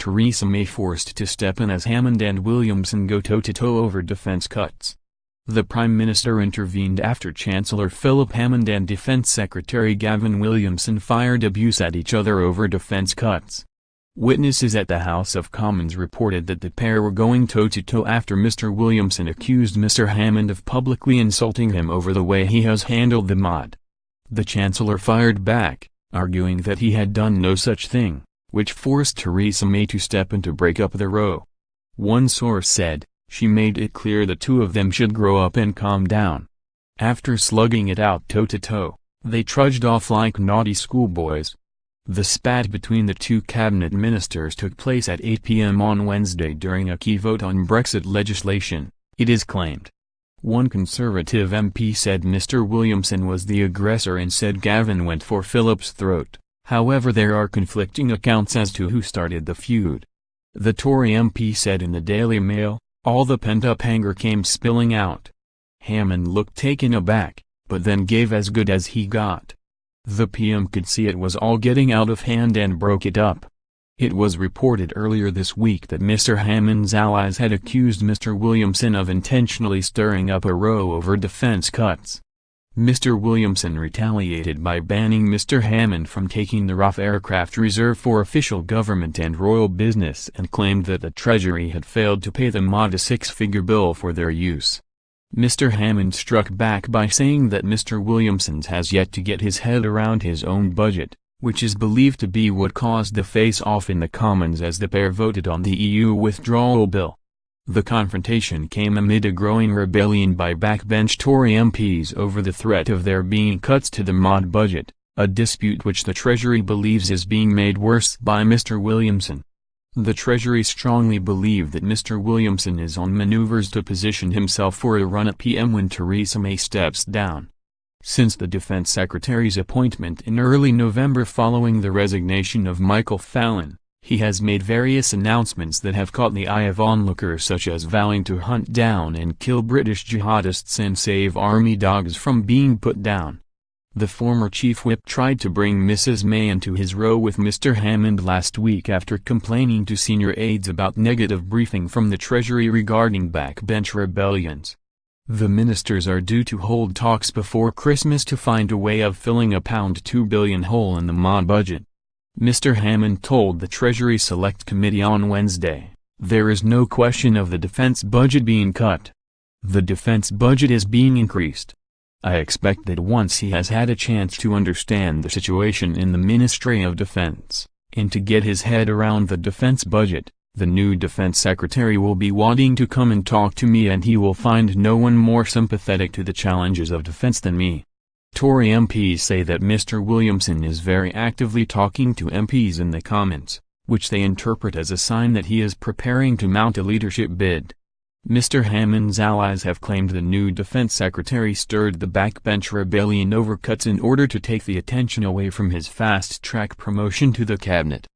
Theresa May forced to step in as Hammond and Williamson go toe-to-toe over defence cuts. The Prime Minister intervened after Chancellor Philip Hammond and Defence Secretary Gavin Williamson fired abuse at each other over defence cuts. Witnesses at the House of Commons reported that the pair were going toe-to-toe after Mr Williamson accused Mr Hammond of publicly insulting him over the way he has handled the mod. The Chancellor fired back, arguing that he had done no such thing, which forced Theresa May to step in to break up the row. One source said, "She made it clear the two of them should grow up and calm down." After slugging it out toe-to-toe, they trudged off like naughty schoolboys. The spat between the two cabinet ministers took place at 8 p.m. on Wednesday during a key vote on Brexit legislation, it is claimed. One Conservative MP said Mr Williamson was the aggressor and said Gavin went for Philip's throat. However, there are conflicting accounts as to who started the feud. The Tory MP said in the Daily Mail, "All the pent-up anger came spilling out." Hammond looked taken aback, but then gave as good as he got. The PM could see it was all getting out of hand and broke it up. It was reported earlier this week that Mr Hammond's allies had accused Mr Williamson of intentionally stirring up a row over defence cuts. Mr Williamson retaliated by banning Mr Hammond from taking the RAF aircraft reserved for official government and royal business and claimed that the Treasury had failed to pay the mod a six-figure bill for their use. Mr Hammond struck back by saying that Mr Williamson has yet to get his head around his own budget, which is believed to be what caused the face-off in the Commons as the pair voted on the EU withdrawal bill. The confrontation came amid a growing rebellion by backbench Tory MPs over the threat of there being cuts to the mod budget, a dispute which the Treasury believes is being made worse by Mr Williamson. The Treasury strongly believe that Mr Williamson is on maneuvers to position himself for a run at PM when Theresa May steps down. Since the Defence Secretary's appointment in early November following the resignation of Michael Fallon, he has made various announcements that have caught the eye of onlookers, such as vowing to hunt down and kill British jihadists and save army dogs from being put down. The former chief whip tried to bring Mrs May into his row with Mr Hammond last week after complaining to senior aides about negative briefing from the Treasury regarding backbench rebellions. The ministers are due to hold talks before Christmas to find a way of filling a £2 billion hole in the mod budget. Mr Hammond told the Treasury Select Committee on Wednesday, "There is no question of the defence budget being cut. The defence budget is being increased. I expect that once he has had a chance to understand the situation in the Ministry of Defence, and to get his head around the defence budget, the new Defence Secretary will be wanting to come and talk to me, and he will find no one more sympathetic to the challenges of defence than me." Tory MPs say that Mr Williamson is very actively talking to MPs in the Commons, which they interpret as a sign that he is preparing to mount a leadership bid. Mr Hammond's allies have claimed the new Defence Secretary stirred the backbench rebellion over cuts in order to take the attention away from his fast-track promotion to the cabinet.